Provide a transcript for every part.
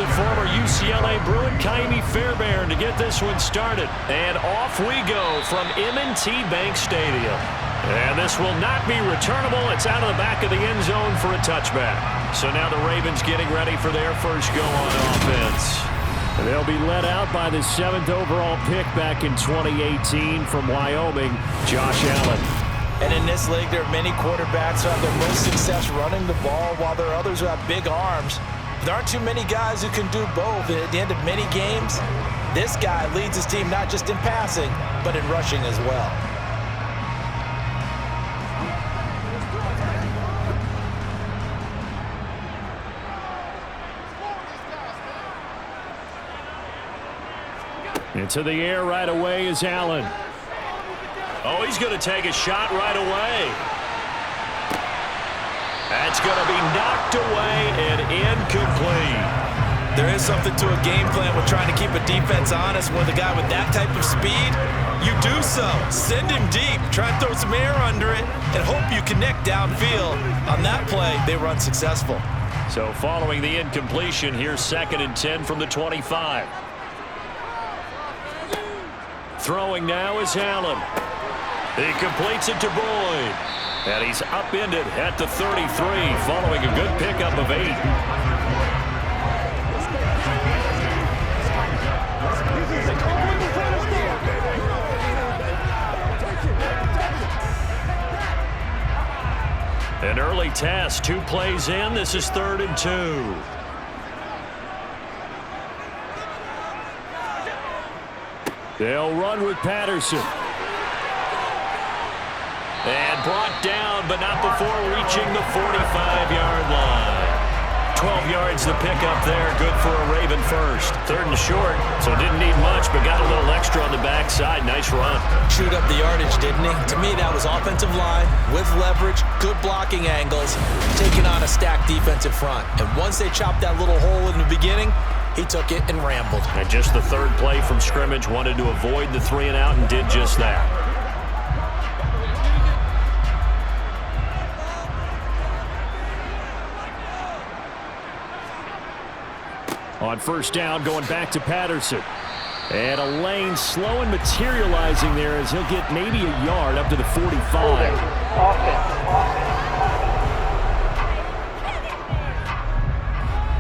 the former UCLA Bruin, Kaimi Fairbairn, to get this one started. And off we go from M&T Bank Stadium. And this will not be returnable. It's out of the back of the end zone for a touchback. So now the Ravens getting ready for their first go on offense. They'll be led out by the 7th overall pick back in 2018 from Wyoming, Josh Allen. And in this league, there are many quarterbacks who have their most success running the ball, while there are others who have big arms. There aren't too many guys who can do both. And at the end of many games, this guy leads his team not just in passing, but in rushing as well. Into the air right away is Allen. Oh, he's going to take a shot right away. That's going to be knocked away and incomplete. There is something to a game plan with trying to keep a defense honest. With a guy with that type of speed, you do so. Send him deep. Try and throw some air under it and hope you connect downfield. On that play, they run successful. So following the incompletion, here's 2nd and 10 from the 25. Throwing now is Allen. He completes it to Boyd. And he's upended at the 33 following a good pickup of 8. An early test, 2 plays in. This is 3rd and 2. They'll run with Patterson. And brought down, but not before reaching the 45-yard line. 12 yards the pickup there, good for a Raven first. 3rd and short, so didn't need much, but got a little extra on the backside. Nice run. Chewed up the yardage, didn't he? To me, that was offensive line with leverage, good blocking angles, taking on a stacked defensive front. And once they chopped that little hole in the beginning, he took it and rambled. And just the 3rd play from scrimmage, wanted to avoid the 3 and out and did just that. On 1st down, going back to Patterson. And a lane slow and materializing there as he'll get maybe a yard up to the 45.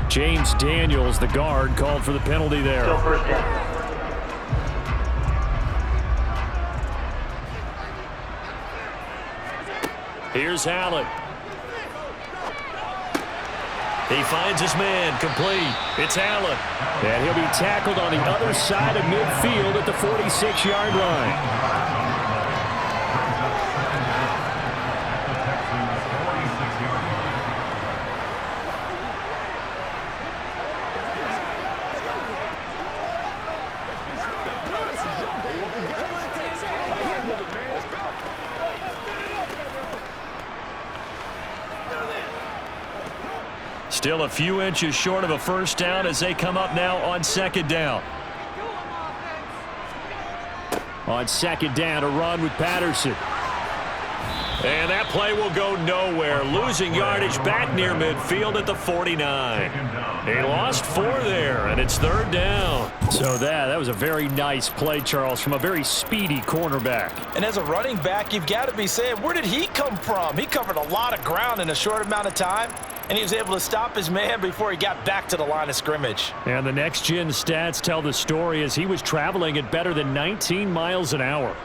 James Daniels, the guard, called for the penalty there. Here's Allen. He finds his man, complete. It's Allen. And he'll be tackled on the other side of midfield at the 46-yard line. Still a few inches short of a 1st down as they come up now on 2nd down. On 2nd down, a run with Patterson. And that play will go nowhere. Losing yardage back near midfield at the 49. He lost 4 there, and it's 3rd down. So that was a very nice play, Charles, from a very speedy cornerback. And as a running back, you've got to be saying, where did he come from? He covered a lot of ground in a short amount of time, and he was able to stop his man before he got back to the line of scrimmage. And the next-gen stats tell the story as he was traveling at better than 19 miles an hour.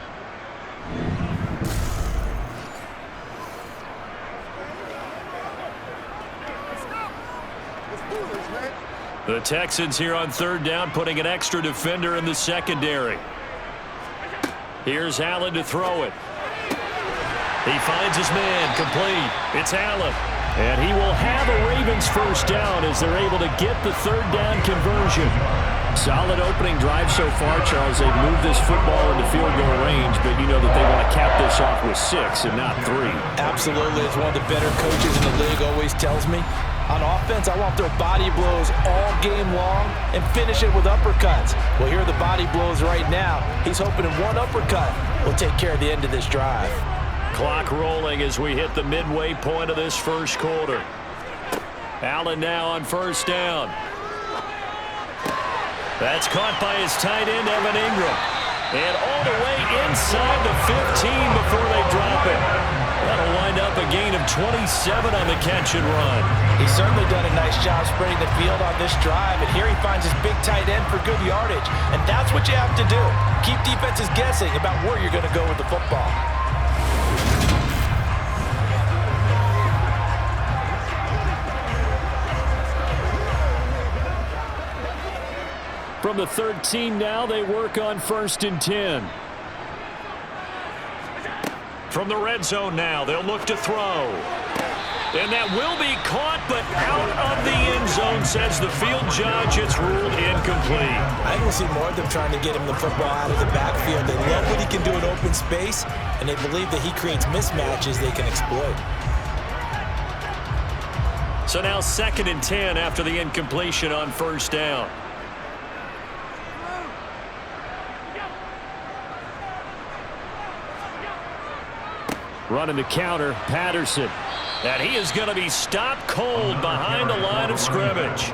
The Texans here on 3rd down, putting an extra defender in the secondary. Here's Allen to throw it. He finds his man, complete. It's Allen. And he will have a Ravens 1st down as they're able to get the 3rd down conversion. Solid opening drive so far, Charles. They've moved this football into field goal range, but you know that they want to cap this off with 6 and not 3. Absolutely. As one of the better coaches in the league always tells me, on offense, I want their body blows all game long and finish it with uppercuts. Well, here are the body blows right now. He's hoping in one uppercut will take care of the end of this drive. Clock rolling as we hit the midway point of this 1st quarter. Allen now on 1st down. That's caught by his tight end, Evan Ingram. And all the way inside the 15 before they drop it. That'll wind up a gain of 27 on the catch and run. He's certainly done a nice job spreading the field on this drive, and here he finds his big tight end for good yardage. And that's what you have to do. Keep defenses guessing about where you're going to go with the football. From the 13 now, they work on 1st and 10. From the red zone now, they'll look to throw. And that will be caught, but out of the end zone, says the field judge. It's ruled incomplete. I can see more of them trying to get him the football out of the backfield. They love what he can do in open space, and they believe that he creates mismatches they can exploit. So now 2nd and 10 after the incompletion on 1st down. Running the counter, Patterson. And he is going to be stopped cold behind the line of scrimmage.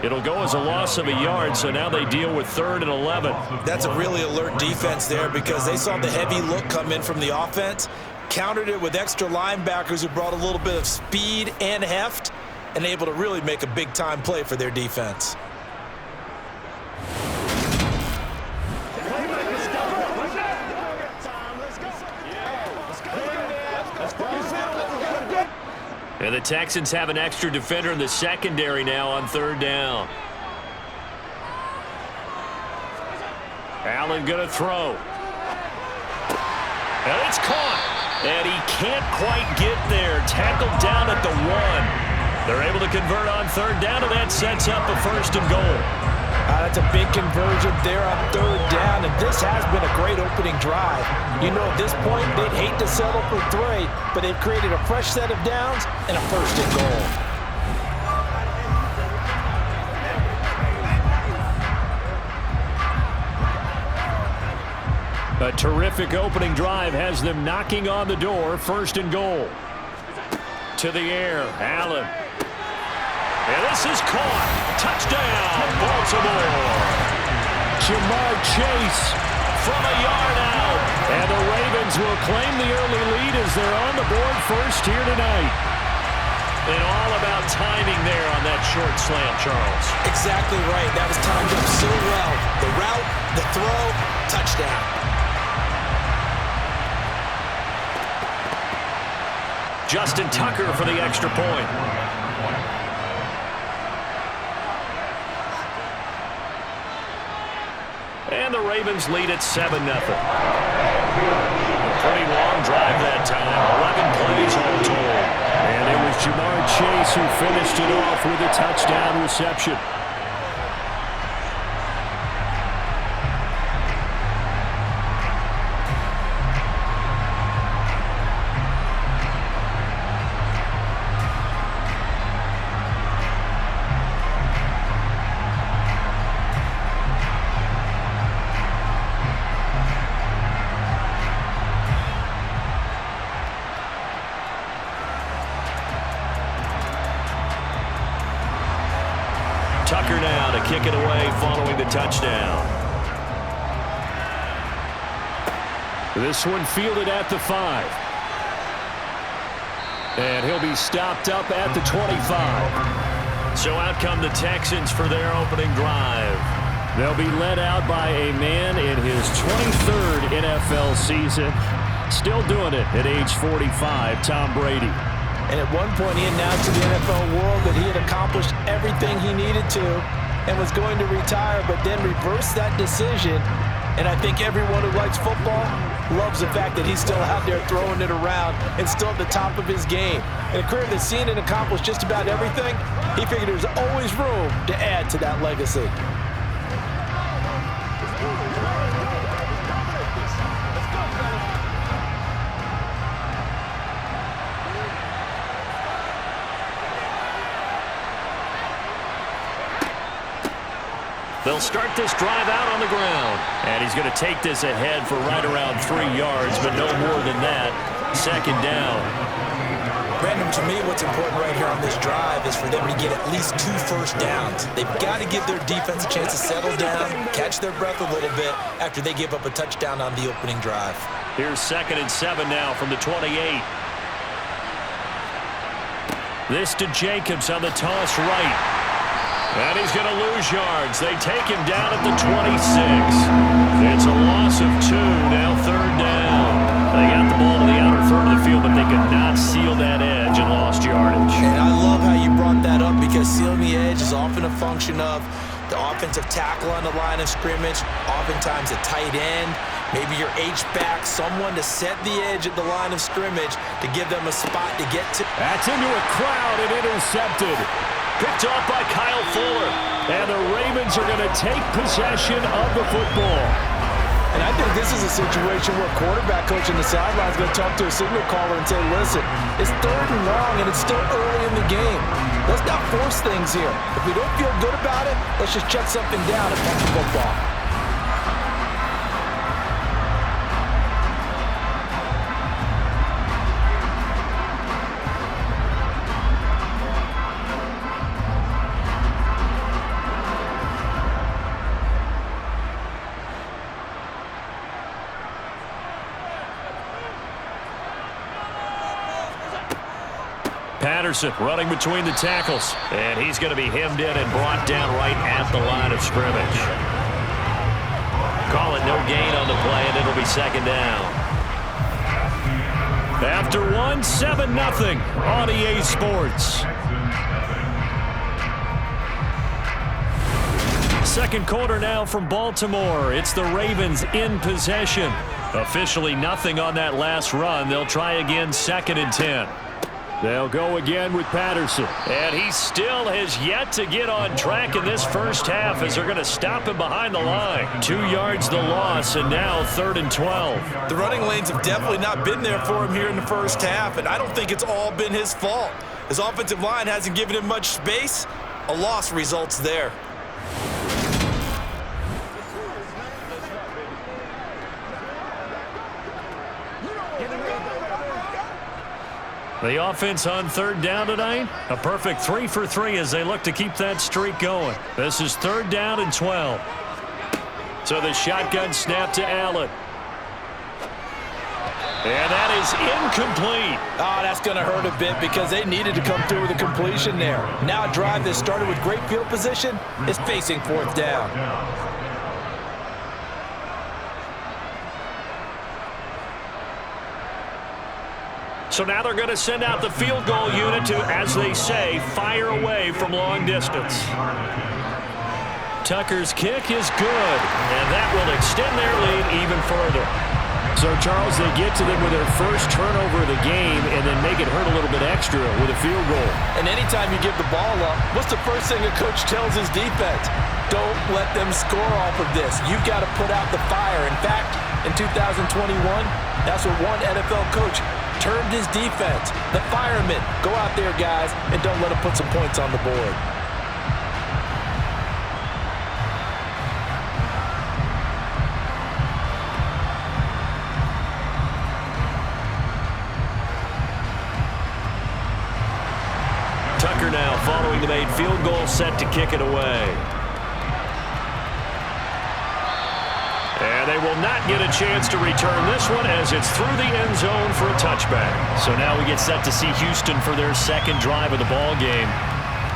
It'll go as a loss of a yard, so now they deal with 3rd and 11. That's a really alert defense there because they saw the heavy look come in from the offense, countered it with extra linebackers who brought a little bit of speed and heft, and able to really make a big-time play for their defense. And the Texans have an extra defender in the secondary now on 3rd down. Allen going to throw. And it's caught. And he can't quite get there. Tackled down at the 1. They're able to convert on 3rd down, and that sets up a 1st and goal. That's a big conversion there on 3rd down, and this has been a great opening drive. You know, at this point, they'd hate to settle for 3, but they've created a fresh set of downs and a 1st and goal. A terrific opening drive has them knocking on the door. 1st and goal. To the air, Allen. And this is caught. Touchdown, Baltimore. Jamar Chase from a yard out. And the Ravens will claim the early lead as they're on the board first here tonight. And all about timing there on that short slant, Charles. Exactly right. That was timed up so well. The route, the throw, touchdown. Justin Tucker for the extra point. And the Ravens lead at 7-0. A pretty long drive that time. 11 plays all told. And it was Jamar Chase who finished it off with a touchdown reception. Tucker now to kick it away following the touchdown. This one fielded at the 5. And he'll be stopped up at the 25. So out come the Texans for their opening drive. They'll be led out by a man in his 23rd NFL season. Still doing it at age 45, Tom Brady. And at one point, he announced to the NFL world that he had accomplished everything he needed to and was going to retire, but then reversed that decision. And I think everyone who likes football loves the fact that he's still out there throwing it around and still at the top of his game. In a career that's seen and accomplished just about everything, he figured there's always room to add to that legacy. They'll start this drive out on the ground. And he's going to take this ahead for right around 3 yards, but no more than that. 2nd down. Brandon, to me, what's important right here on this drive is for them to get at least 2 first downs. They've got to give their defense a chance to settle down, catch their breath a little bit after they give up a touchdown on the opening drive. Here's 2nd and 7 now from the 28. This to Jacobs on the toss right. And he's going to lose yards. They take him down at the 26. It's a loss of 2, now 3rd down. They got the ball to the outer third of the field, but they could not seal that edge and lost yardage. And I love how you brought that up because sealing the edge is often a function of the offensive tackle on the line of scrimmage, oftentimes a tight end, maybe your H-back, someone to set the edge at the line of scrimmage to give them a spot to get to. That's into a crowd and intercepted. Picked off by Kyle Fuller. And the Ravens are going to take possession of the football. And I think this is a situation where quarterback coach on the sideline is going to talk to a signal caller and say, listen, it's 3rd and long and it's still early in the game. Let's not force things here. If we don't feel good about it, let's just shut something down and punch the football. Patterson running between the tackles. And he's going to be hemmed in and brought down right at the line of scrimmage. Call it no gain on the play, and it'll be 2nd down. After 1, 7-0 on EA Sports. 2nd quarter now from Baltimore. It's the Ravens in possession. Officially nothing on that last run. They'll try again 2nd and 10. They'll go again with Patterson. And he still has yet to get on track in this first half as they're going to stop him behind the line. 2 yards the loss, and now 3rd and 12. The running lanes have definitely not been there for him here in the first half, and I don't think it's all been his fault. His offensive line hasn't given him much space. A loss results there. The offense on 3rd down tonight, a perfect 3 for 3 as they look to keep that streak going. This is 3rd down and 12. So the shotgun snap to Allen. And that is incomplete. Oh, that's going to hurt a bit because they needed to come through with a completion there. Now a drive that started with great field position is facing 4th down. So now they're going to send out the field goal unit to, as they say, fire away from long distance. Tucker's kick is good, and that will extend their lead even further. So, Charles, they get to them with their first turnover of the game and then make it hurt a little bit extra with a field goal. And anytime you give the ball up, what's the first thing a coach tells his defense? Don't let them score off of this. You've got to put out the fire. In fact, in 2021, that's what one NFL coach termed his defense. The firemen. Go out there, guys, and don't let them put some points on the board. Tucker now following the made field goal, set to kick it away. And they will not get a chance to return this one as it's through the end zone for a touchback. So now we get set to see Houston for their 2nd drive of the ball game.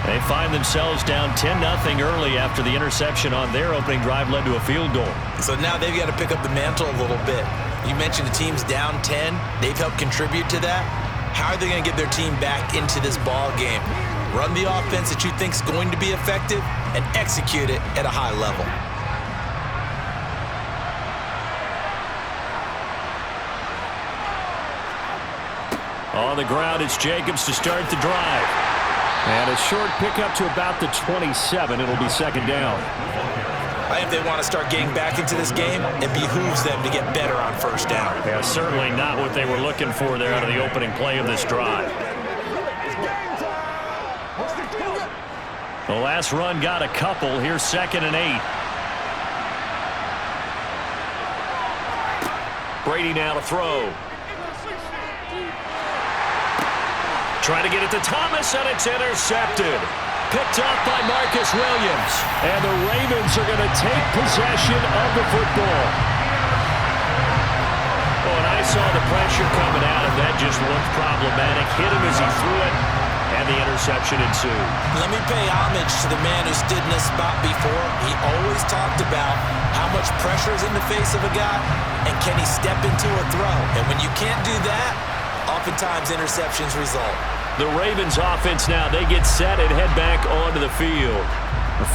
They find themselves down 10-0 early after the interception on their opening drive led to a field goal. So now they've got to pick up the mantle a little bit. You mentioned the team's down 10. They've helped contribute to that. How are they going to get their team back into this ball game? Run the offense that you think is going to be effective and execute it at a high level. On the ground, it's Jacobs to start the drive. And a short pickup to about the 27. It'll be 2nd down. I think if they want to start getting back into this game, it behooves them to get better on 1st down. Yeah, certainly not what they were looking for there out of the opening play of this drive. The last run got a couple. Here's 2nd and 8. Brady now to throw. Trying to get it to Thomas, and it's intercepted. Picked off by Marcus Williams. And the Ravens are going to take possession of the football. Oh, and I saw the pressure coming out, and that just looked problematic. Hit him as he threw it, and the interception ensued. Let me pay homage to the man who stood in this spot before. He always talked about how much pressure is in the face of a guy, and can he step into a throw. And when you can't do that, oftentimes interceptions result. The Ravens offense now, they get set and head back onto the field.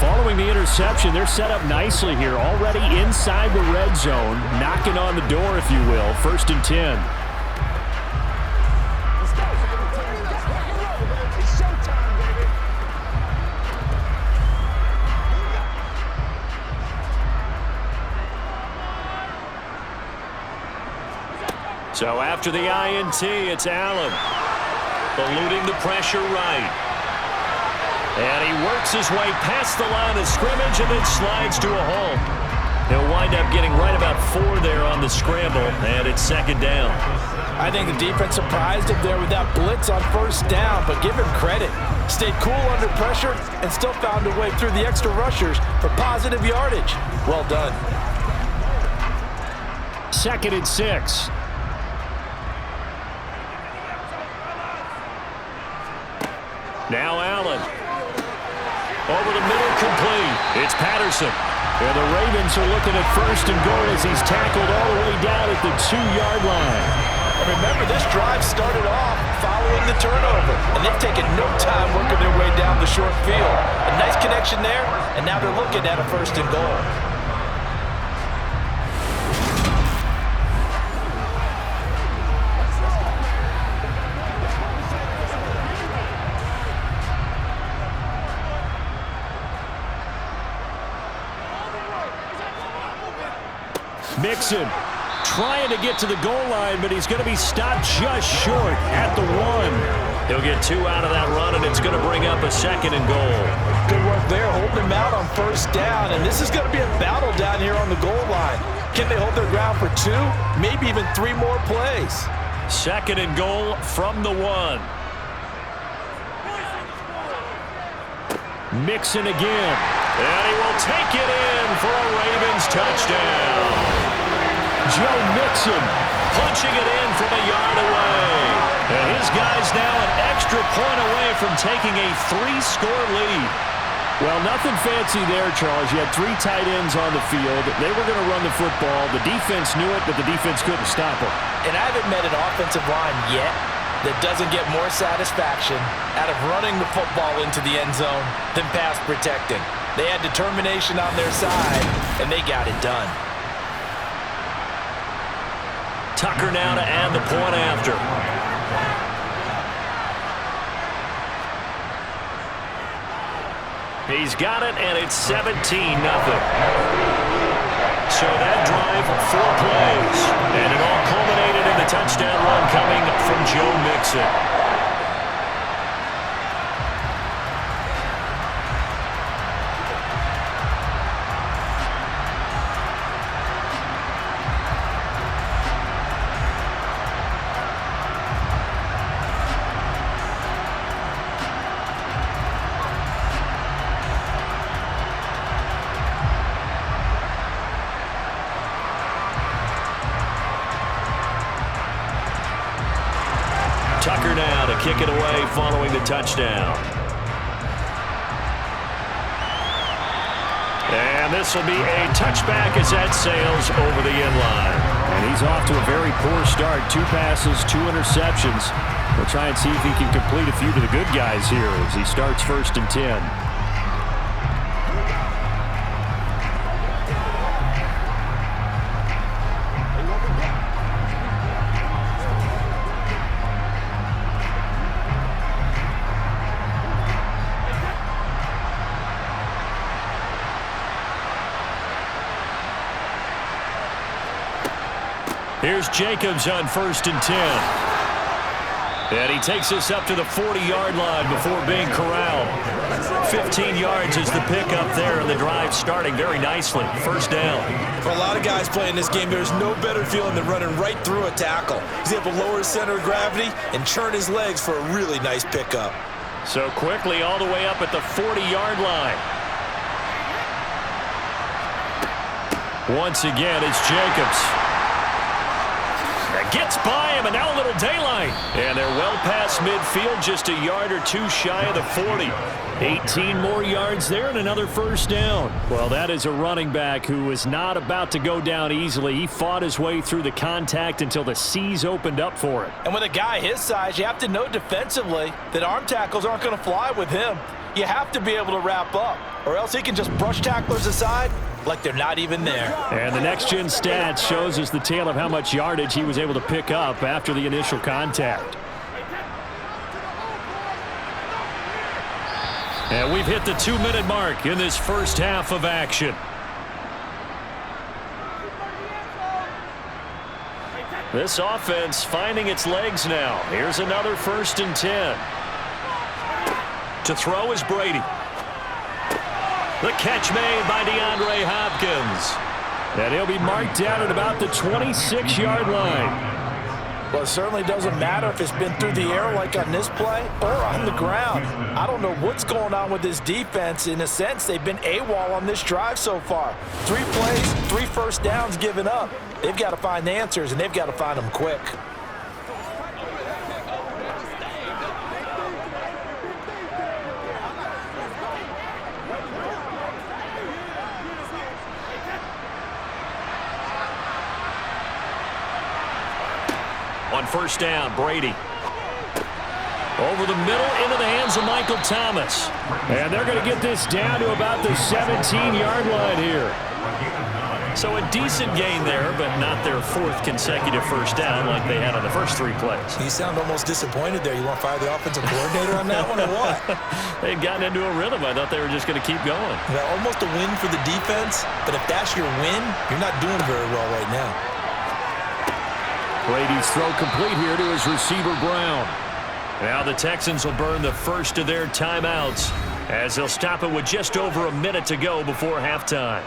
Following the interception, they're set up nicely here, already inside the red zone, knocking on the door, if you will. 1st and 10. So after the INT, it's Allen. Eluding the pressure right. And he works his way past the line of scrimmage and then slides to a halt. He'll wind up getting right about 4 there on the scramble, and it's 2nd down. I think the defense surprised him there with that blitz on 1st down, but give him credit. Stayed cool under pressure and still found a way through the extra rushers for positive yardage. Well done. 2nd and 6. Now Allen. Over the middle, complete. It's Patterson. And the Ravens are looking at 1st and goal as he's tackled all the way down at the 2-yard line. And remember, this drive started off following the turnover, and they've taken no time working their way down the short field. A nice connection there, and now they're looking at a 1st and goal. Mixon trying to get to the goal line, but he's going to be stopped just short at the 1. He'll get 2 out of that run, and it's going to bring up a 2nd and goal. Good work there, holding him out on 1st down, and this is going to be a battle down here on the goal line. Can they hold their ground for 2, maybe even 3 more plays? 2nd and goal from the 1. Mixon again. And he will take it in for a Ravens touchdown. Joe Mixon punching it in from a yard away. And his guy's now an extra point away from taking a 3-score lead. Well, nothing fancy there, Charles. You had 3 tight ends on the field. They were going to run the football. The defense knew it, but the defense couldn't stop them. And I haven't met an offensive line yet that doesn't get more satisfaction out of running the football into the end zone than pass protecting. They had determination on their side, and they got it done. Tucker now to add the point after. He's got it, and it's 17-0. So that drive, 4 plays. And it all culminated in the touchdown run coming from Joe Mixon. Tucker now to kick it away following the touchdown. And this will be a touchback as that sails over the end line. And he's off to a very poor start. 2 passes, 2 interceptions. We'll try and see if he can complete a few to the good guys here as he starts 1st and 10. Here's Jacobs on 1st and 10. And he takes us up to the 40-yard line before being corralled. 15 yards is the pickup there, and the drive starting very nicely. First down. For a lot of guys playing this game, there's no better feeling than running right through a tackle. He's able to lower his center of gravity and churn his legs for a really nice pickup. So quickly all the way up at the 40-yard line. Once again, it's Jacobs. That gets by him, and now a little daylight. And they're well past midfield, just a yard or two shy of the 40. 18 more yards there and another first down. Well, that is a running back who is not about to go down easily. He fought his way through the contact until the seas opened up for him. And with a guy his size, you have to know defensively that arm tackles aren't going to fly with him. You have to be able to wrap up, or else he can just brush tacklers aside like they're not even there. And the next-gen stats shows us the tale of how much yardage he was able to pick up after the initial contact. And we've hit the 2-minute mark in this first half of action. This offense finding its legs now. Here's another 1st and 10. To throw is Brady. The catch made by DeAndre Hopkins. And he'll be marked down at about the 26-yard line. Well, it certainly doesn't matter if it's been through the air like on this play or on the ground. I don't know what's going on with this defense. In a sense, they've been AWOL on this drive so far. 3 plays, 3 first downs given up. They've got to find the answers, and they've got to find them quick. On first down, Brady. Over the middle, into the hands of Michael Thomas. And they're going to get this down to about the 17-yard line here. So a decent gain there, but not their 4th consecutive first down like they had on the first 3 plays. You sound almost disappointed there. You want to fire the offensive coordinator on that one or what? They'd gotten into a rhythm. I thought they were just going to keep going. Well, almost a win for the defense, but if that's your win, you're not doing very well right now. Brady's throw complete here to his receiver, Brown. Now the Texans will burn the first of their timeouts as they'll stop it with just over a minute to go before halftime.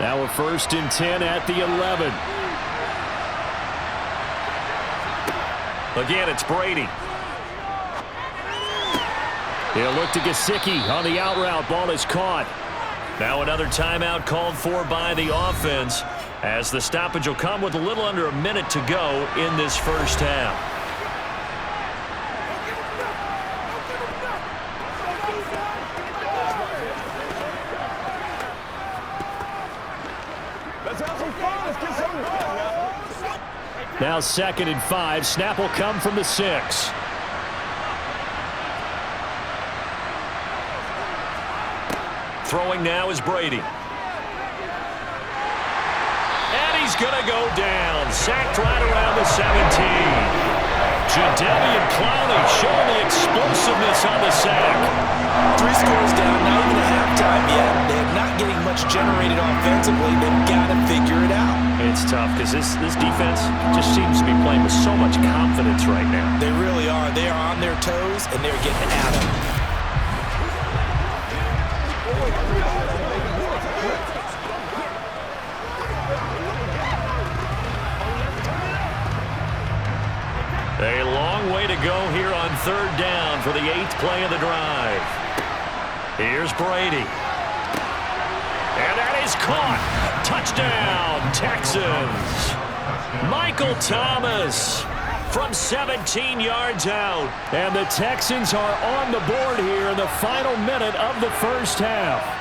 Now a 1st and 10 at the 11. Again, it's Brady. He'll look to Gesicki on the out route. Ball is caught. Now another timeout called for by the offense as the stoppage will come with a little under a minute to go in this first half. Now 2nd and 5. Snap will come from the 6. Throwing now is Brady. And he's going to go down. Sacked right around the 17. Jadeveon Clowney showing the explosiveness on the sack. 3 scores down, not even a halftime yet. They're not getting much generated offensively. They've got to figure it out. It's tough because this defense just seems to be playing with so much confidence right now. They really are. They are on their toes, and they're getting at them. A long way to go here on 3rd down for the 8th play of the drive. Here's Brady. And that is caught. Touchdown, Texans. Michael Thomas from 17 yards out. And the Texans are on the board here in the final minute of the first half.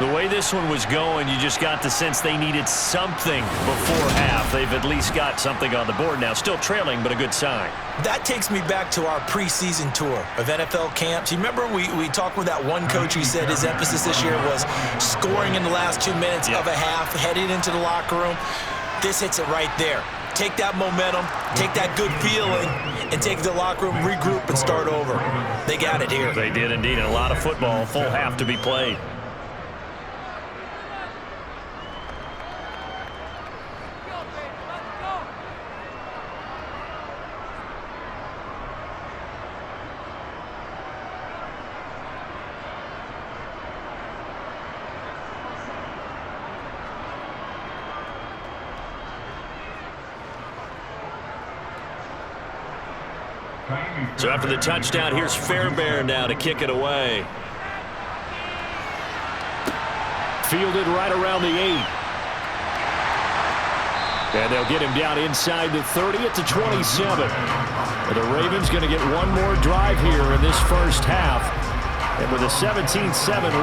The way this one was going, you just got the sense they needed something before half. They've at least got something on the board now. Still trailing, but a good sign. That takes me back to our preseason tour of NFL camps. You remember we talked with that one coach who said his emphasis this year was scoring in the last 2 minutes of a half, heading into the locker room. This hits it right there. take that momentum, take that good feeling, and take it to the locker room, regroup, and start over. They got it here. They did indeed, and a lot of football, full half to be played. So after the touchdown, here's Fairbairn now to kick it away. Fielded right around the 8. And they'll get him down inside the 30 at the 27. And the Ravens going to get one more drive here in this first half. And with a 17-7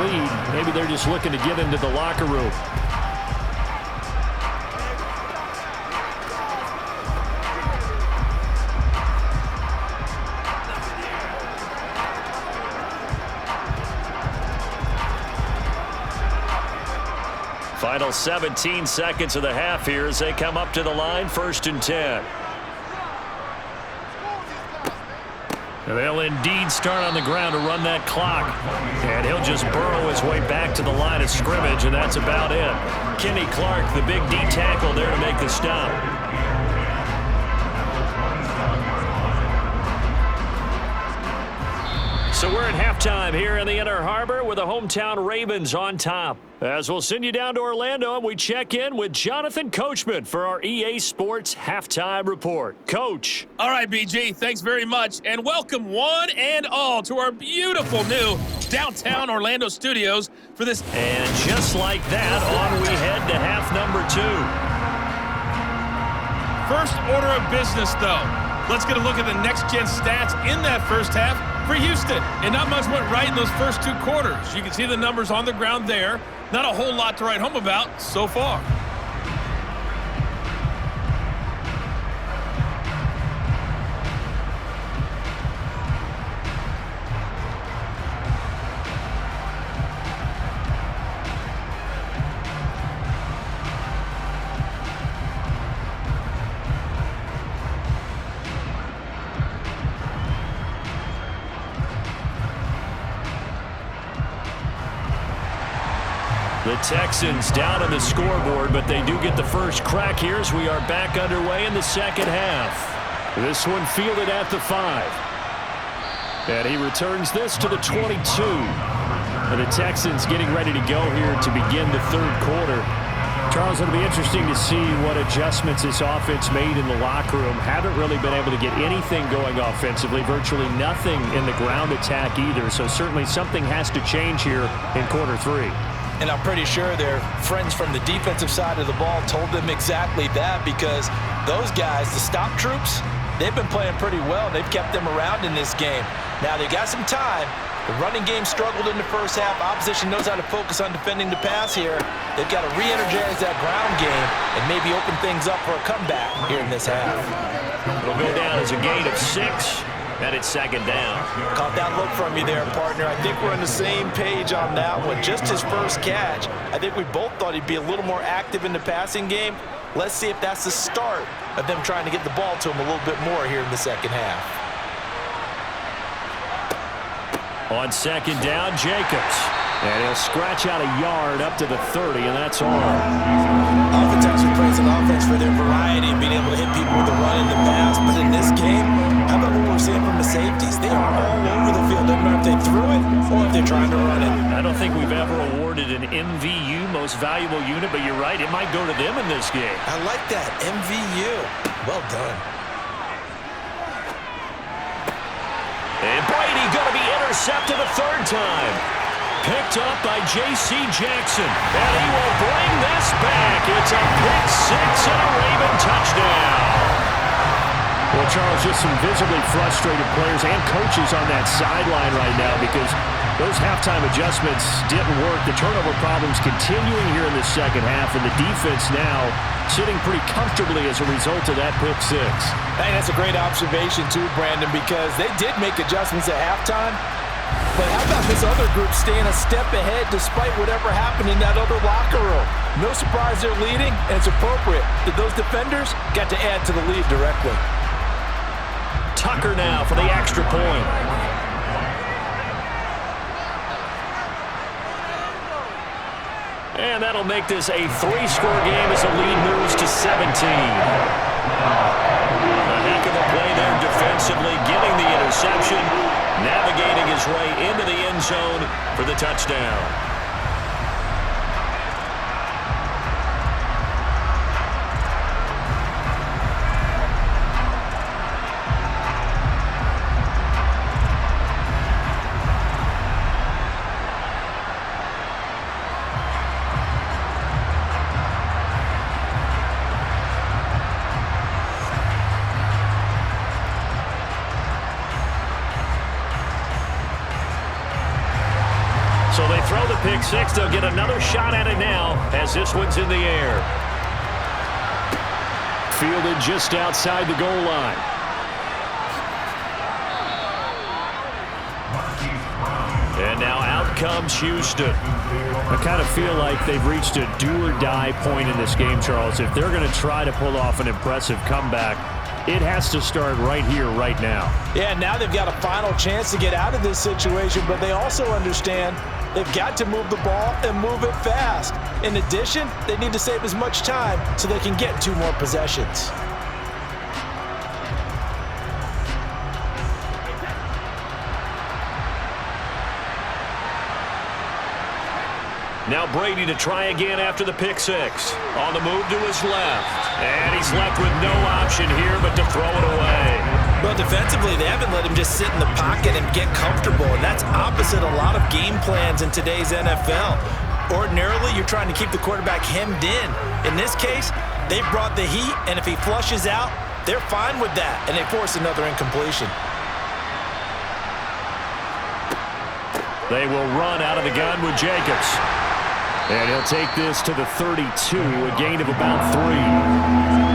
lead, maybe they're just looking to get into the locker room. Final 17 seconds of the half here as they come up to the line, 1st and 10. And they'll indeed start on the ground to run that clock. And he'll just burrow his way back to the line of scrimmage, and that's about it. Kenny Clark, the big D tackle there to make the stop. So we're at halftime here in the Inner Harbor with the hometown Ravens on top. As we'll send you down to Orlando and we check in with Jonathan Coachman for our EA Sports Halftime Report. Coach. All right, BG, thanks very much. And welcome one and all to our beautiful new downtown Orlando studios for this. And just like that, on we head to half number 2. First order of business, though. Let's get a look at the next-gen stats in that first half for Houston. And not much went right in those first 2 quarters. You can see the numbers on the ground there. Not a whole lot to write home about so far. The Texans down on the scoreboard, but they do get the first crack here as we are back underway in the second half. This one fielded at the 5. And he returns this to the 22. And the Texans getting ready to go here to begin the third quarter. Charles, it'll be interesting to see what adjustments this offense made in the locker room. Haven't really been able to get anything going offensively, virtually nothing in the ground attack either. So certainly something has to change here in quarter 3. And I'm pretty sure their friends from the defensive side of the ball told them exactly that, because those guys, the stop troops, they've been playing pretty well. They've kept them around in this game. Now, they got some time. The running game struggled in the first half. Opposition knows how to focus on defending the pass here. They've got to re-energize that ground game and maybe open things up for a comeback here in this half. It'll go down as a gain of 6. And it's second down. Caught that look from you there, partner. I think we're on the same page on that one. Just his first catch. I think we both thought he'd be a little more active in the passing game. Let's see if that's the start of them trying to get the ball to him a little bit more here in the second half. On second down, Jacobs. And he'll scratch out a yard up to the 30, and that's all. Oftentimes we praise an offense for their variety and being able to hit people with the run and the pass. But in this game, how about what we're seeing from the safeties? They are all over the field. Doesn't matter if they threw it or if they're trying to run it. I don't think we've ever awarded an MVU, most valuable unit, but you're right. It might go to them in this game. I like that, MVU. Well done. And Brady going to be intercepted a third time. Picked up by J.C. Jackson. And he will bring this back. It's a pick 6 and a Raven touchdown. Well, Charles, just some visibly frustrated players and coaches on that sideline right now because those halftime adjustments didn't work. The turnover problems continuing here in the second half, and the defense now sitting pretty comfortably as a result of that pick 6. Hey, that's a great observation too, Brandon, because they did make adjustments at halftime. But how about this other group staying a step ahead despite whatever happened in that other locker room? No surprise they're leading, and it's appropriate that those defenders got to add to the lead directly. Tucker now for the extra point. And that'll make this a 3-score game as the lead moves to 17. A heck of a play there defensively, getting the interception, navigating his way into the end zone for the touchdown. So they throw the pick six. They'll get another shot at it now as this one's in the air. Fielded just outside the goal line. And now out comes Houston. I kind of feel like they've reached a do-or-die point in this game, Charles. If they're going to try to pull off an impressive comeback, it has to start right here, right now. Yeah, now they've got a final chance to get out of this situation, but they also understand they've got to move the ball and move it fast. In addition, they need to save as much time so they can get 2 more possessions. Now Brady to try again after the pick six. On the move to his left. And he's left with no option here but to throw it away. Well, defensively, they haven't let him just sit in the pocket and get comfortable, and that's opposite a lot of game plans in today's NFL. Ordinarily, you're trying to keep the quarterback hemmed in. In this case, they brought the heat, and if he flushes out, they're fine with that, and they force another incompletion. They will run out of the gun with Jacobs. And he'll take this to the 32, a gain of about 3.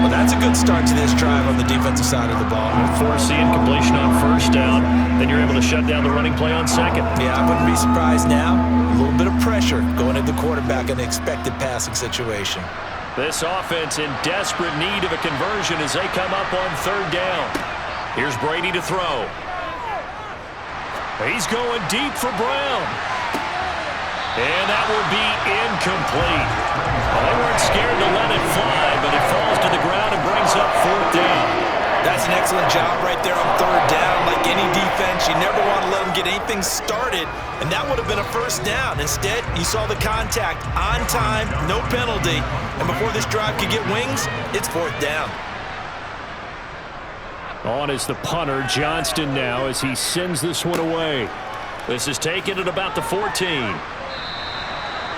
Well, that's a good start to this drive on the defensive side of the ball. Force the incompletion on first down, then you're able to shut down the running play on second. Yeah, I wouldn't be surprised now. A little bit of pressure going at the quarterback in an expected passing situation. This offense in desperate need of a conversion as they come up on third down. Here's Brady to throw. He's going deep for Brown. And that will be incomplete. Well, they weren't scared to let it fly, but it falls to the ground and brings up fourth down. That's an excellent job right there on third down. Like any defense, you never want to let them get anything started, and that would have been a first down. Instead, you saw the contact on time, no penalty, and before this drive could get wings, it's fourth down. On is the punter, Johnston now, as he sends this one away. This is taken at about the 14.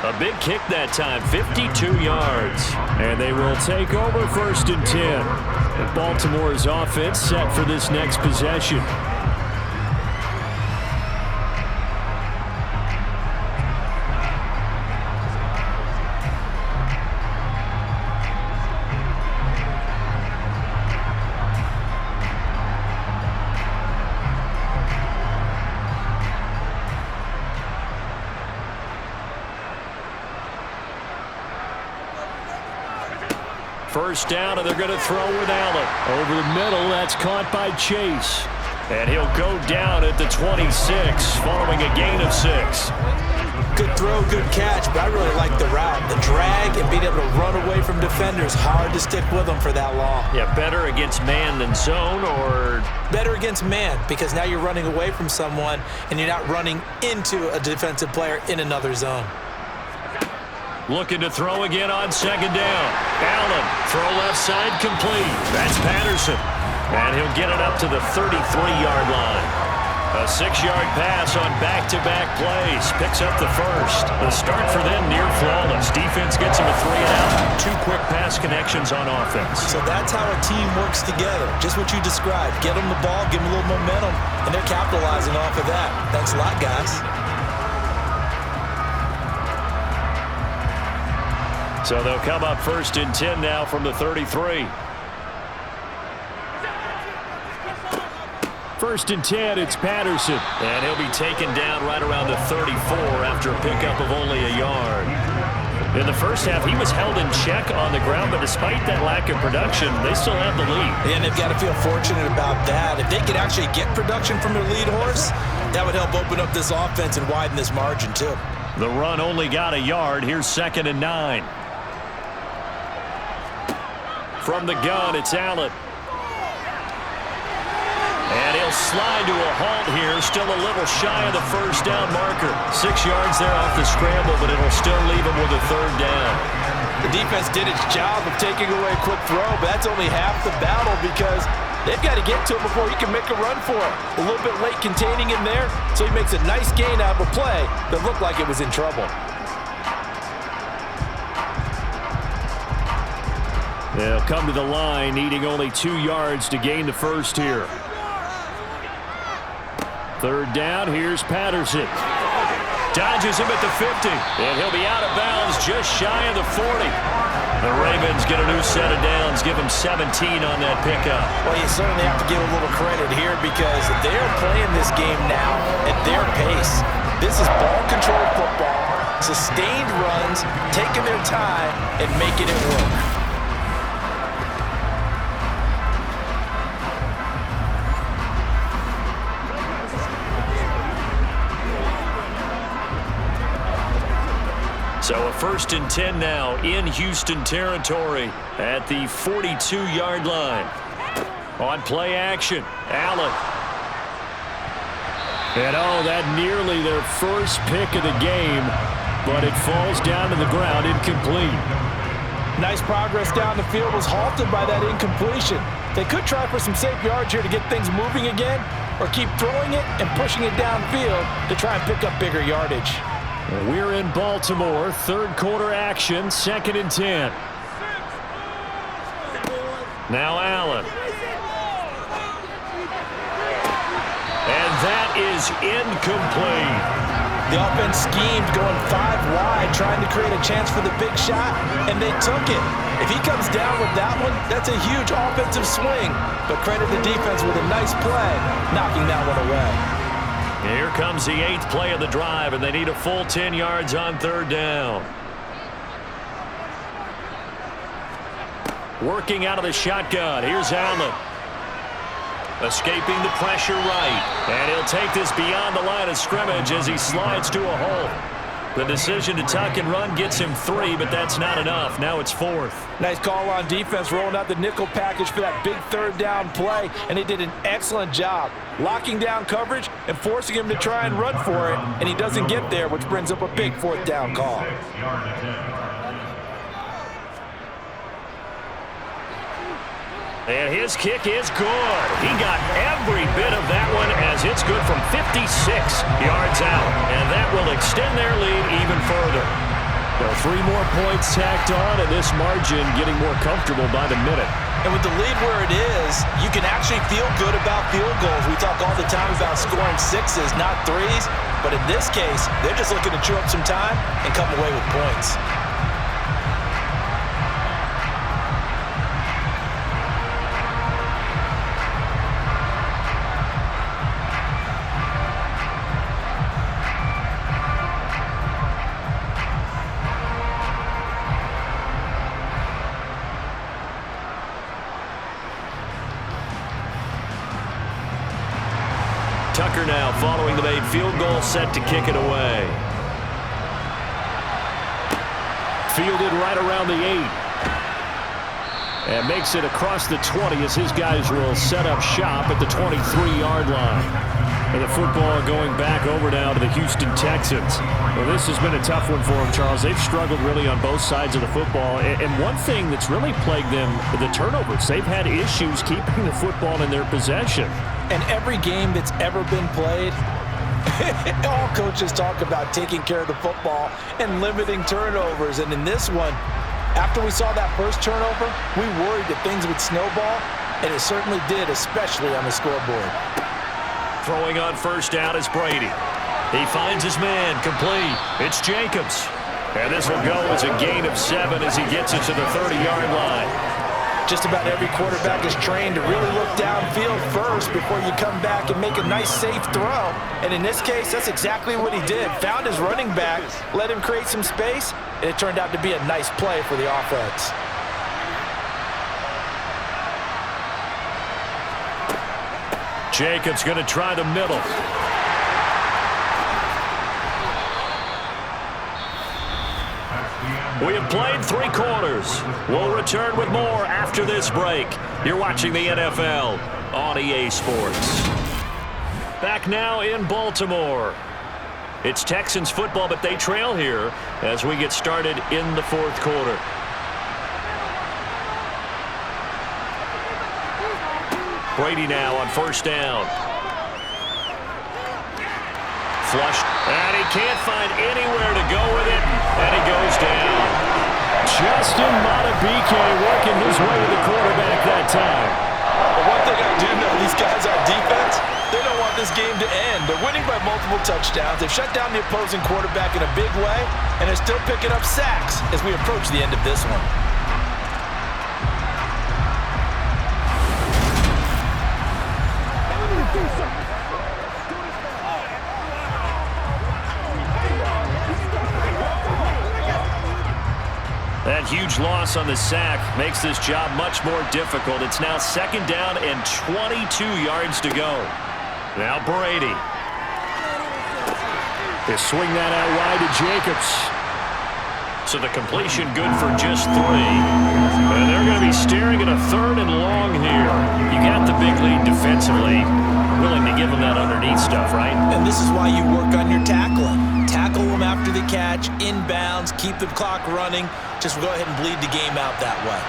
A big kick that time, 52 yards. And they will take over first and 10. And Baltimore's offense set for this next possession. First down, and they're going to throw with Allen. Over the middle, that's caught by Chase. And he'll go down at the 26, following a gain of 6. Good throw, good catch, but I really like the route. The drag and being able to run away from defenders, hard to stick with them for that long. Yeah, better against man than zone, or? Better against man, because now you're running away from someone, and you're not running into a defensive player in another zone. Looking to throw again on second down. Allen, throw left side, complete. That's Patterson. And he'll get it up to the 33-yard line. A 6-yard pass on back-to-back plays. Picks up the first. The start for them near flawless. Defense gets him a 3-and-out. 2 quick pass connections on offense. So that's how a team works together. Just what you described. Get them the ball, give them a little momentum, and they're capitalizing off of that. Thanks a lot, guys. So they'll come up first and 10 now from the 33. First and 10, it's Patterson. And he'll be taken down right around the 34 after a pickup of only a yard. In the first half, he was held in check on the ground, but despite that lack of production, they still have the lead. And they've got to feel fortunate about that. If they could actually get production from their lead horse, that would help open up this offense and widen this margin, too. The run only got a yard. Here's 2nd and 9. From the gun, it's Allen. And he'll slide to a halt here, still a little shy of the first down marker. 6 yards there off the scramble, but it'll still leave him with a 3rd down. The defense did its job of taking away a quick throw, but that's only half the battle because they've got to get to him before he can make a run for it. A little bit late containing him there, so he makes a nice gain out of a play that looked like it was in trouble. They'll come to the line, needing only 2 yards to gain the first here. 3rd down, here's Patterson. Dodges him at the 50, and he'll be out of bounds just shy of the 40. The Ravens get a new set of downs, give him 17 on that pickup. Well, you certainly have to give a little credit here because they're playing this game now at their pace. This is ball-controlled football, sustained runs, taking their time, and making it work. So a 1st and 10 now in Houston territory at the 42-yard line. On play action, Allen. And that nearly their first pick of the game, but it falls down to the ground incomplete. Nice progress down the field was halted by that incompletion. They could try for some safe yards here to get things moving again, or keep throwing it and pushing it downfield to try and pick up bigger yardage. We're in Baltimore, 3rd quarter action, 2nd and 10. Now Allen. And that is incomplete. The offense schemed going 5 wide, trying to create a chance for the big shot, and they took it. If he comes down with that one, that's a huge offensive swing. But credit the defense with a nice play, knocking that one away. Here comes the 8th play of the drive, and they need a full 10 yards on 3rd down. Working out of the shotgun. Here's Allen. Escaping the pressure right. And he'll take this beyond the line of scrimmage as he slides to a hole. The decision to tuck and run gets him 3, but that's not enough. Now it's 4th. Nice call on defense, rolling out the nickel package for that big 3rd down play, and they did an excellent job locking down coverage and forcing him to try and run for it, and he doesn't get there, which brings up a big 4th down call. And his kick is good. He got every bit of that one as it's good from 56 yards out. And that will extend their lead even further. Well, 3 more points tacked on, and this margin getting more comfortable by the minute. And with the lead where it is, you can actually feel good about field goals. We talk all the time about scoring 6s, not 3s. But in this case, they're just looking to chew up some time and come away with points. Tucker now following the made field goal, set to kick it away. Fielded right around the 8. And makes it across the 20 as his guys will set up shop at the 23-yard line. And the football going back over now to the Houston Texans. Well, this has been a tough one for them, Charles. They've struggled really on both sides of the football. And one thing that's really plagued them, the turnovers. They've had issues keeping the football in their possession. And every game that's ever been played, all coaches talk about taking care of the football and limiting turnovers. And in this one, after we saw that first turnover, we worried that things would snowball, and it certainly did, especially on the scoreboard. Throwing on first down is Brady. He finds his man, complete. It's Jacobs. And this will go as a gain of 7 as he gets it to the 30-yard line. Just about every quarterback is trained to really look downfield first before you come back and make a nice, safe throw. And in this case, that's exactly what he did. Found his running back, let him create some space, and it turned out to be a nice play for the offense. Jacobs going to try the middle. We have played 3 quarters. We'll return with more after this break. You're watching the NFL on EA Sports. Back now in Baltimore. It's Texans football, but they trail here as we get started in the 4th quarter. Brady now on 1st down. Flushed, and he can't find anywhere to go with it, and he goes down. Justin Madubuike working his way to the quarterback that time. But one thing I do know, these guys on defense, they don't want this game to end. They're winning by multiple touchdowns. They've shut down the opposing quarterback in a big way, and they're still picking up sacks as we approach the end of this one. That huge loss on the sack makes this job much more difficult. It's now 2nd down and 22 yards to go. Now Brady. They swing that out wide to Jacobs. So the completion good for just 3. And they're going to be staring at a 3rd and long here. You got the big lead defensively. Willing to give them that underneath stuff, right? And this is why you work on your tackling. Tackle them after the catch, inbounds, keep the clock running. Just go ahead and bleed the game out that way.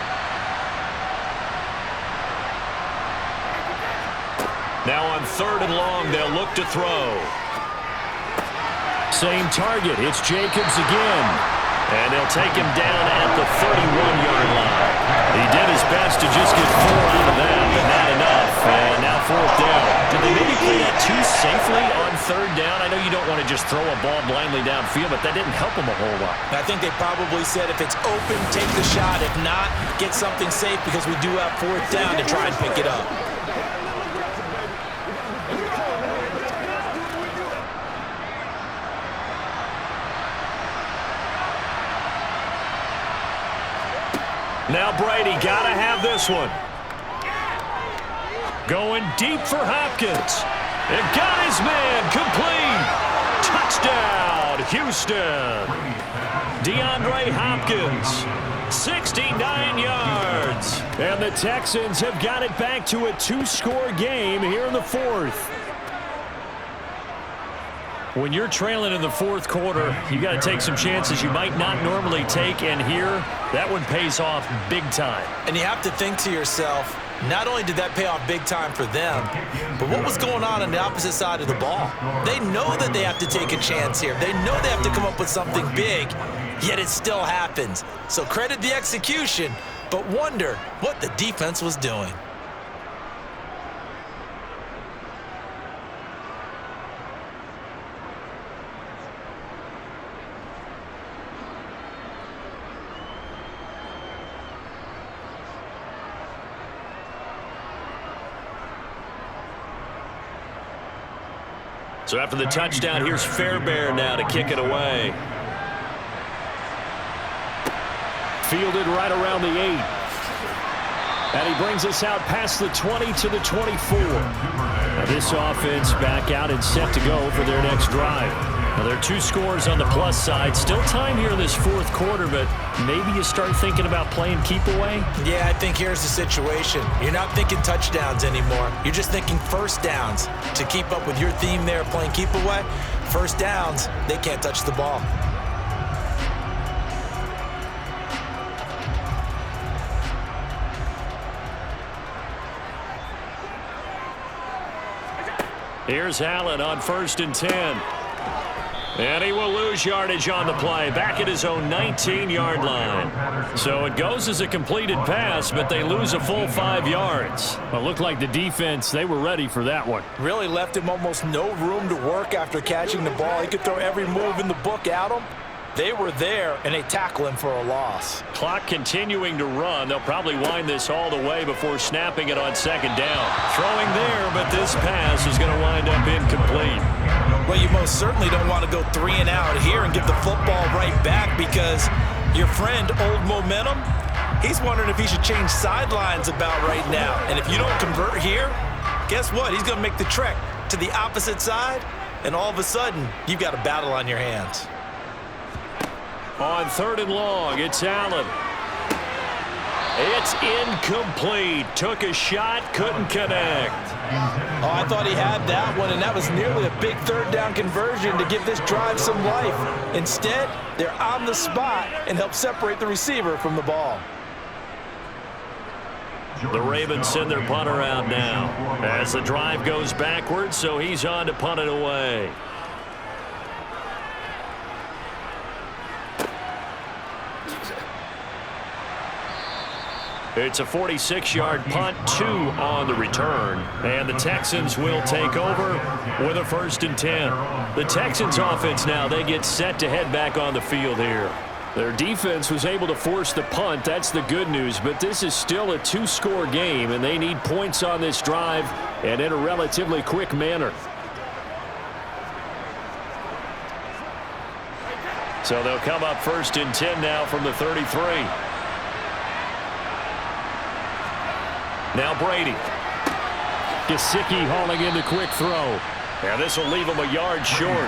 Now on 3rd and long, they'll look to throw. Same target. It's Jacobs again. And they'll take him down at the 31-yard line. He did his best to just get 4 out of that, but not enough. And now 4th down. Did they maybe play that too safely on 3rd down? I know you don't want to just throw a ball blindly downfield, but that didn't help them a whole lot. I think they probably said if it's open, take the shot. If not, get something safe because we do have 4th down to try and pick it up. Now Brady got to have this one. Going deep for Hopkins. And got his man complete. Touchdown, Houston. DeAndre Hopkins, 69 yards. And the Texans have got it back to a 2-score game here in the 4th. When you're trailing in the 4th quarter, you got to take some chances you might not normally take, and here, that one pays off big time. And you have to think to yourself, not only did that pay off big time for them, but what was going on the opposite side of the ball? They know that they have to take a chance here. They know they have to come up with something big, yet it still happens. So credit the execution, but wonder what the defense was doing. So after the touchdown, here's Fairbairn now to kick it away. Fielded right around the 8. And he brings us out past the 20 to the 24. Now this offense back out and set to go for their next drive. Now there are 2 scores on the plus side. Still time here in this 4th quarter, but maybe you start thinking about playing keep away? Yeah, I think here's the situation. You're not thinking touchdowns anymore. You're just thinking 1st downs. To keep up with your theme there, playing keep away, 1st downs, they can't touch the ball. Here's Allen on 1st and 10. And he will lose yardage on the play, back at his own 19-yard line. So it goes as a completed pass, but they lose a full 5 yards. Well, it looked like the defense, they were ready for that one. Really left him almost no room to work after catching the ball. He could throw every move in the book at him. They were there, and they tackle him for a loss. Clock continuing to run. They'll probably wind this all the way before snapping it on second down. Throwing there, but this pass is going to wind up incomplete. Well, you most certainly don't want to go 3 and out here and give the football right back, because your friend, Old Momentum, he's wondering if he should change sidelines about right now. And if you don't convert here, guess what? He's going to make the trek to the opposite side, and all of a sudden, you've got a battle on your hands. On 3rd and long, it's Allen. It's incomplete. Took a shot, couldn't connect. Oh, I thought he had that one, and that was nearly a big 3rd down conversion to give this drive some life. Instead, they're on the spot and help separate the receiver from the ball. The Ravens send their punter out now as the drive goes backwards, so he's on to punt it away. It's a 46-yard punt, 2 on the return, and the Texans will take over with a 1st and 10. The Texans offense now, they get set to head back on the field here. Their defense was able to force the punt. That's the good news, but this is still a 2-score game, and they need points on this drive and in a relatively quick manner. So they'll come up 1st and 10 now from the 33. Now Brady. Gesicki hauling in the quick throw. Now this will leave him a yard short.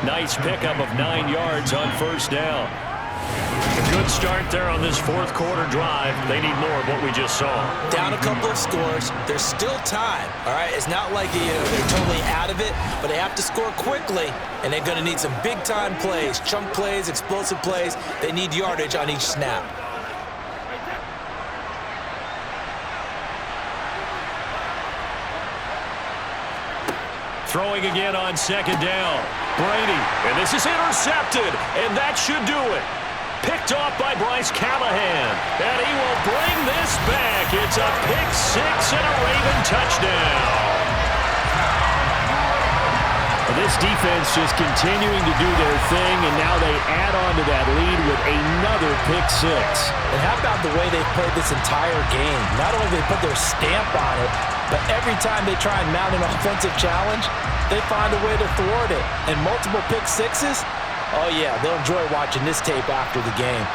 Nice pickup of 9 yards on 1st down. A good start there on this 4th quarter drive. They need more of what we just saw. Down a couple of scores. There's still time. All right, it's not like they're totally out of it, but they have to score quickly, and they're going to need some big-time plays, chunk plays, explosive plays. They need yardage on each snap. Throwing again on 2nd down. Brady, and this is intercepted, and that should do it. Picked off by Bryce Callahan, and he will bring this back. It's a pick 6 and a Raven touchdown. This defense just continuing to do their thing, and now they add on to that lead with another pick 6. And how about the way they've played this entire game? Not only do they put their stamp on it, but every time they try and mount an offensive challenge, they find a way to thwart it. And multiple pick 6s, oh yeah, they'll enjoy watching this tape after the game.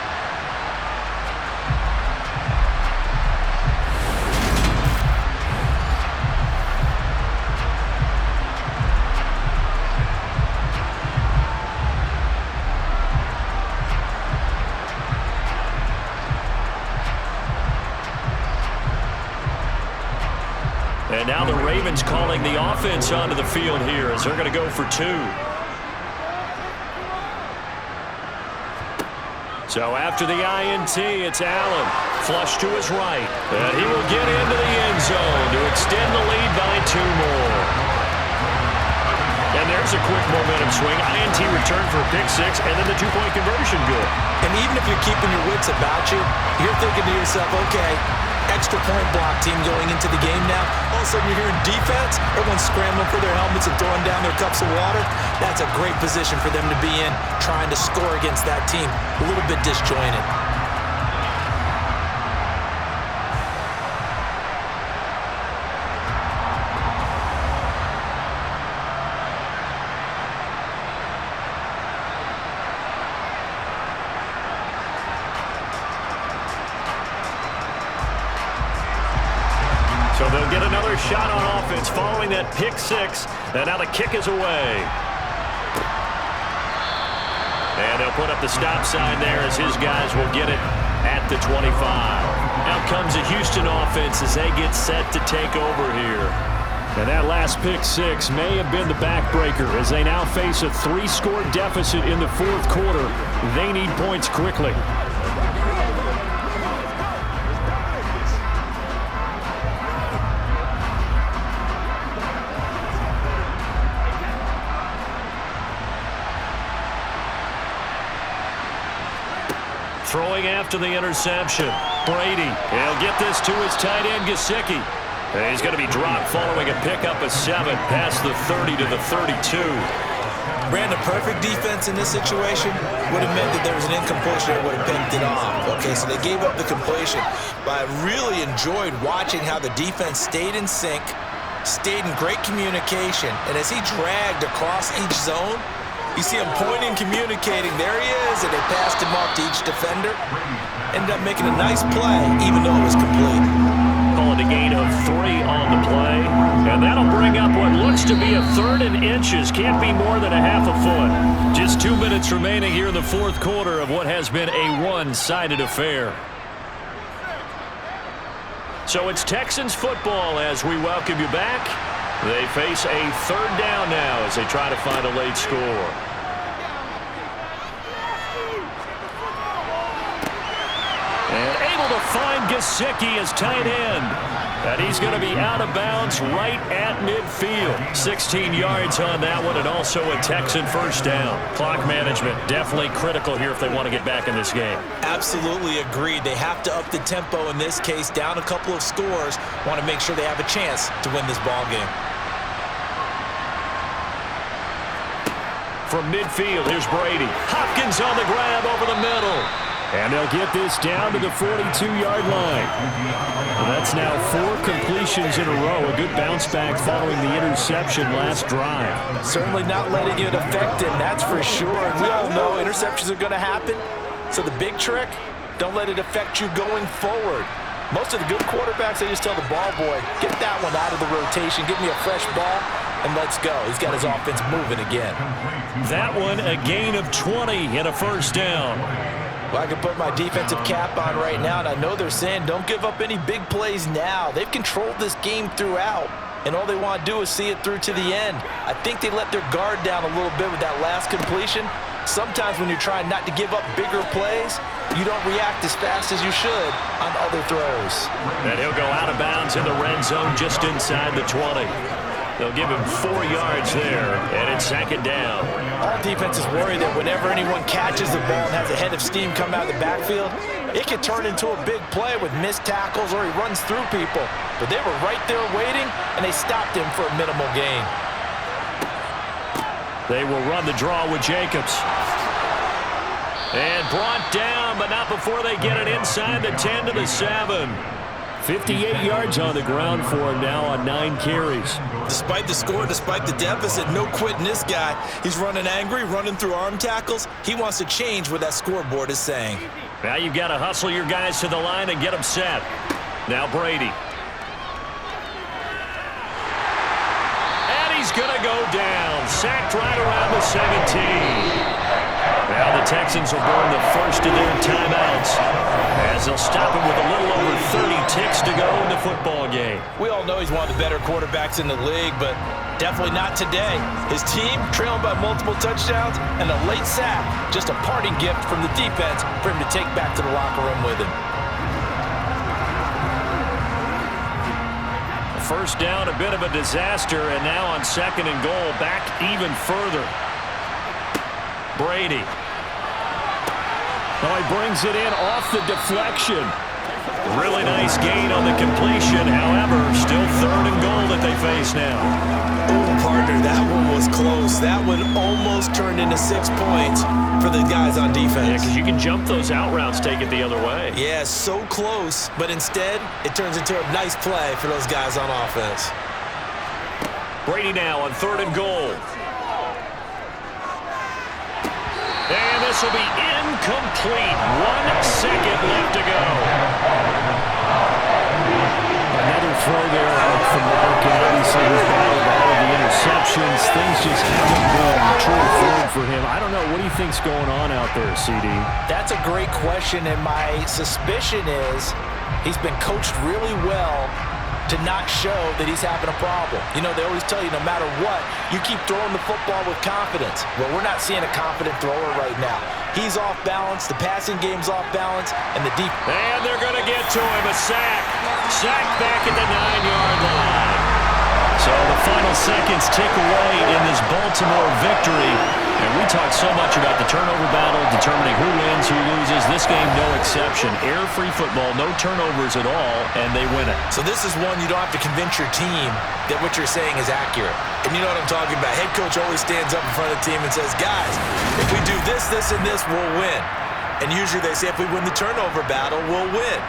And now the Ravens calling the offense onto the field here as they're going to go for 2. So after the INT, it's Allen. Flush to his right. And he will get into the end zone to extend the lead by 2 more. And there's a quick momentum swing. INT return for a pick 6, and then the 2-point conversion good. And even if you're keeping your wits about you, you're thinking to yourself, okay, extra point block team going into the game now. All of a sudden you're hearing defense. Everyone's scrambling for their helmets and throwing down their cups of water. That's a great position for them to be in, trying to score against that team. A little bit disjointed. So they'll get another shot on offense following that pick 6. And now the kick is away. And they'll put up the stop sign there as his guys will get it at the 25. Out comes the Houston offense as they get set to take over here. And that last pick 6 may have been the backbreaker as they now face a 3-score deficit in the 4th quarter. They need points quickly. Throwing after the interception. Brady, he'll get this to his tight end, Gesicki. And he's going to be dropped following a pickup of 7 past the 30 to the 32. Brandon, perfect defense in this situation would have meant that there was an incompletion that would have picked it off. Okay, so they gave up the completion. But I really enjoyed watching how the defense stayed in sync, stayed in great communication, and as he dragged across each zone, you see him pointing, communicating. There he is, and they passed him off to each defender. Ended up making a nice play, even though it was complete. Calling a gain of 3 on the play. And that'll bring up what looks to be a 3rd and inches. Can't be more than a half a foot. Just 2 minutes remaining here in the 4th quarter of what has been a one-sided affair. So it's Texans football as we welcome you back. They face a 3rd down now as they try to find a late score. And able to find Gesicki as tight end. And he's going to be out of bounds right at midfield. 16 yards on that one, and also a Texan first down. Clock management definitely critical here if they want to get back in this game. Absolutely agreed. They have to up the tempo in this case, down a couple of scores. Want to make sure they have a chance to win this ball game. From midfield, here's Brady. Hopkins on the grab over the middle. And they'll get this down to the 42-yard line. Well, that's now 4 completions in a row. A good bounce back following the interception last drive. Certainly not letting it affect him, that's for sure. And we all know interceptions are going to happen. So the big trick, don't let it affect you going forward. Most of the good quarterbacks, they just tell the ball boy, get that one out of the rotation, give me a fresh ball, and let's go. He's got his offense moving again. That one, a gain of 20 and a first down. Well, I can put my defensive cap on right now, and I know they're saying don't give up any big plays now. They've controlled this game throughout, and all they want to do is see it through to the end. I think they let their guard down a little bit with that last completion. Sometimes when you're trying not to give up bigger plays, you don't react as fast as you should on other throws. And he'll go out of bounds in the red zone just inside the 20. They'll give him 4 yards there, and it's 2nd down. All defenses worry that whenever anyone catches the ball and has a head of steam come out of the backfield, it could turn into a big play with missed tackles or he runs through people. But they were right there waiting, and they stopped him for a minimal gain. They will run the draw with Jacobs. And brought down, but not before they get it inside the 10 to the 7. 58 yards on the ground for him now on 9 carries. Despite the score, despite the deficit, no quitting this guy. He's running angry, running through arm tackles. He wants to change what that scoreboard is saying. Now you've got to hustle your guys to the line and get them set. Now Brady. And he's going to go down. Sacked right around the 17. Now the Texans will burn the first of their timeouts as they'll stop him with a little over 30 ticks to go in the football game. We all know he's one of the better quarterbacks in the league, but definitely not today. His team trailing by multiple touchdowns and a late sack. Just a parting gift from the defense for him to take back to the locker room with him. First down, a bit of a disaster, and now on 2nd and goal, back even further. Brady. Oh, he brings it in off the deflection. Really nice gain on the completion. However, still 3rd and goal that they face now. Oh, partner, that one was close. That one almost turned into 6 points for the guys on defense. Yeah, because you can jump those out routes, take it the other way. Yeah, so close, but instead, it turns into a nice play for those guys on offense. Brady now on 3rd and goal. And this will be incomplete. 1 second left to go. Another throw there out from Mark, and obviously he's battled all of the interceptions. Things just haven't been true form for him. I don't know. What do you think's going on out there, CD? That's a great question, and my suspicion is he's been coached really well to not show that he's having a problem. You know, they always tell you no matter what, you keep throwing the football with confidence. Well, we're not seeing a confident thrower right now. He's off balance, the passing game's off balance, and the deep. And they're going to get to him, a sack. Sack back at the 9-yard line. So the final seconds tick away in this Baltimore victory. And we talk so much about the turnover battle, determining who wins, who loses. this game no exception. Air-free football, no turnovers at all, and they win it. So this is one you don't have to convince your team that what you're saying is accurate. And you know what I'm talking about. Head coach always stands up in front of the team and says, guys, if we do this, this, and this, we'll win. And usually they say if we win the turnover battle, we'll win.